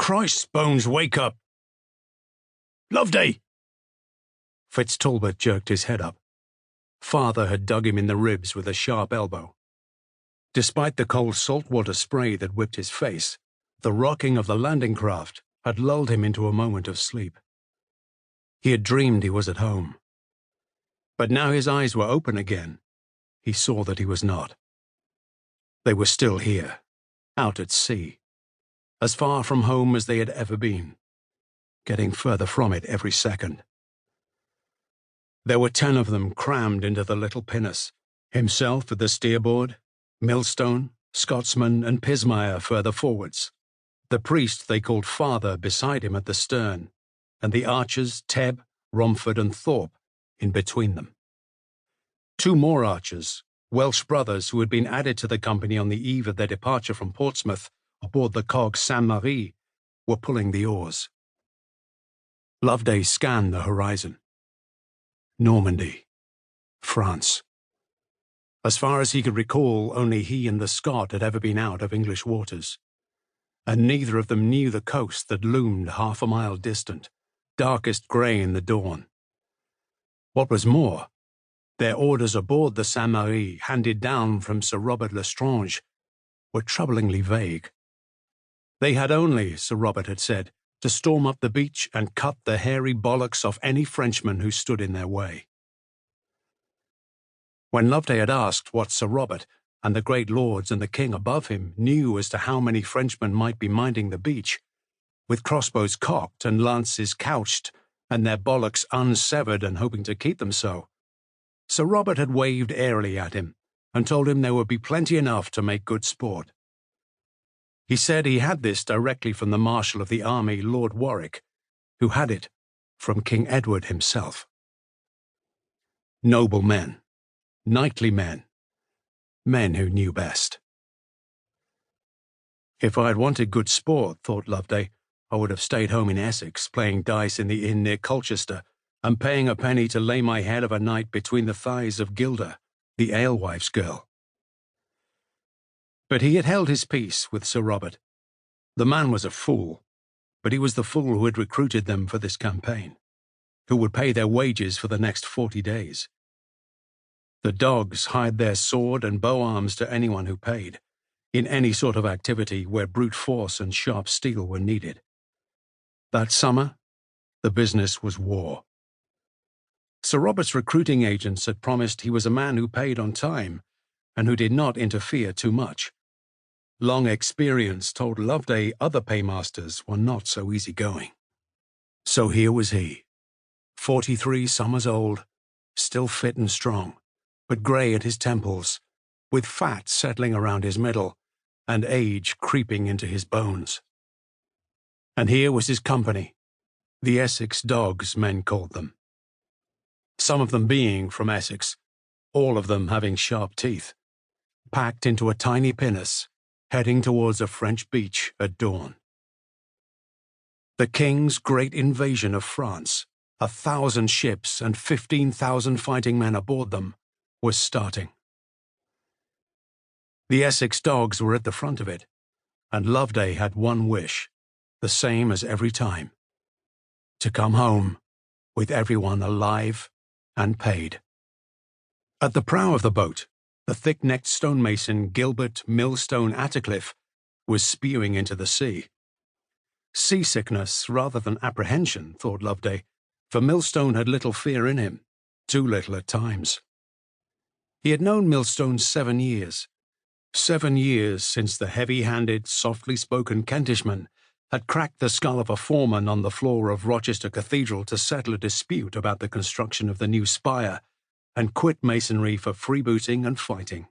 Christ's bones, wake up! Loveday! Fitztalbot jerked his head up. Father had dug him in the ribs with a sharp elbow. Despite the cold saltwater spray that whipped his face, the rocking of the landing craft had lulled him into a moment of sleep. He had dreamed he was at home. But now his eyes were open again. He saw that he was not. They were still here, out at sea, as far from home as they had ever been, getting further from it every second. There were 10 of them crammed into the little pinnace, himself at the steerboard, Millstone, Scotsman, and Pismire further forwards, the priest they called Father beside him at the stern, and the archers Tebb, Romford, and Thorpe in between them. 2 more archers, Welsh brothers who had been added to the company on the eve of their departure from Portsmouth aboard the cog Saint-Marie, were pulling the oars. Loveday scanned the horizon. Normandy, France. As far as he could recall, only he and the Scot had ever been out of English waters, and neither of them knew the coast that loomed half a mile distant, darkest grey in the dawn. What was more, their orders aboard the Saint-Marie, handed down from Sir Robert Lestrange, were troublingly vague. They had only, Sir Robert had said, to storm up the beach and cut the hairy bollocks off any Frenchman who stood in their way. When Loveday had asked what Sir Robert and the great lords and the king above him knew as to how many Frenchmen might be minding the beach, with crossbows cocked and lances couched and their bollocks unsevered and hoping to keep them so, Sir Robert had waved airily at him and told him there would be plenty enough to make good sport. He said he had this directly from the Marshal of the Army, Lord Warwick, who had it from King Edward himself. Noble men, knightly men, men who knew best. If I had wanted good sport, thought Loveday, I would have stayed home in Essex, playing dice in the inn near Colchester, and paying a penny to lay my head of a night between the thighs of Gilda, the alewife's girl. But he had held his peace with Sir Robert. The man was a fool, but he was the fool who had recruited them for this campaign, who would pay their wages for the next 40 days. The dogs hired their sword and bow arms to anyone who paid, in any sort of activity where brute force and sharp steel were needed. That summer, the business was war. Sir Robert's recruiting agents had promised he was a man who paid on time and who did not interfere too much. Long experience told Loveday other paymasters were not so easygoing. So here was he, 43 summers old, still fit and strong, but grey at his temples, with fat settling around his middle, and age creeping into his bones. And here was his company, the Essex Dogs, men called them. Some of them being from Essex, all of them having sharp teeth, packed into a tiny pinnace, heading towards a French beach at dawn. The King's great invasion of France, 1,000 ships and 15,000 fighting men aboard them, was starting. The Essex Dogs were at the front of it, and Loveday had one wish, the same as every time: to come home with everyone alive and paid. At the prow of the boat, the thick-necked stonemason Gilbert Millstone Attercliffe was spewing into the sea. Seasickness rather than apprehension, thought Loveday, for Millstone had little fear in him, too little at times. He had known Millstone 7 years. 7 years since the heavy-handed, softly-spoken Kentishman had cracked the skull of a foreman on the floor of Rochester Cathedral to settle a dispute about the construction of the new spire, and quit masonry for freebooting and fighting.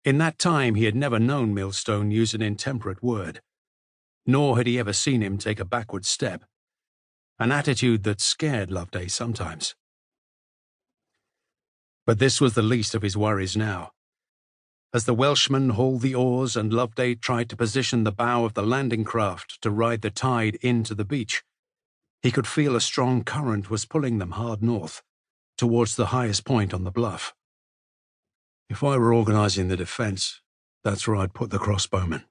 In that time he had never known Millstone use an intemperate word, nor had he ever seen him take a backward step, an attitude that scared Loveday sometimes. But this was the least of his worries now. As the Welshman hauled the oars and Loveday tried to position the bow of the landing craft to ride the tide into the beach, he could feel a strong current was pulling them hard north, towards the highest point on the bluff. If I were organising the defence, that's where I'd put the crossbowmen.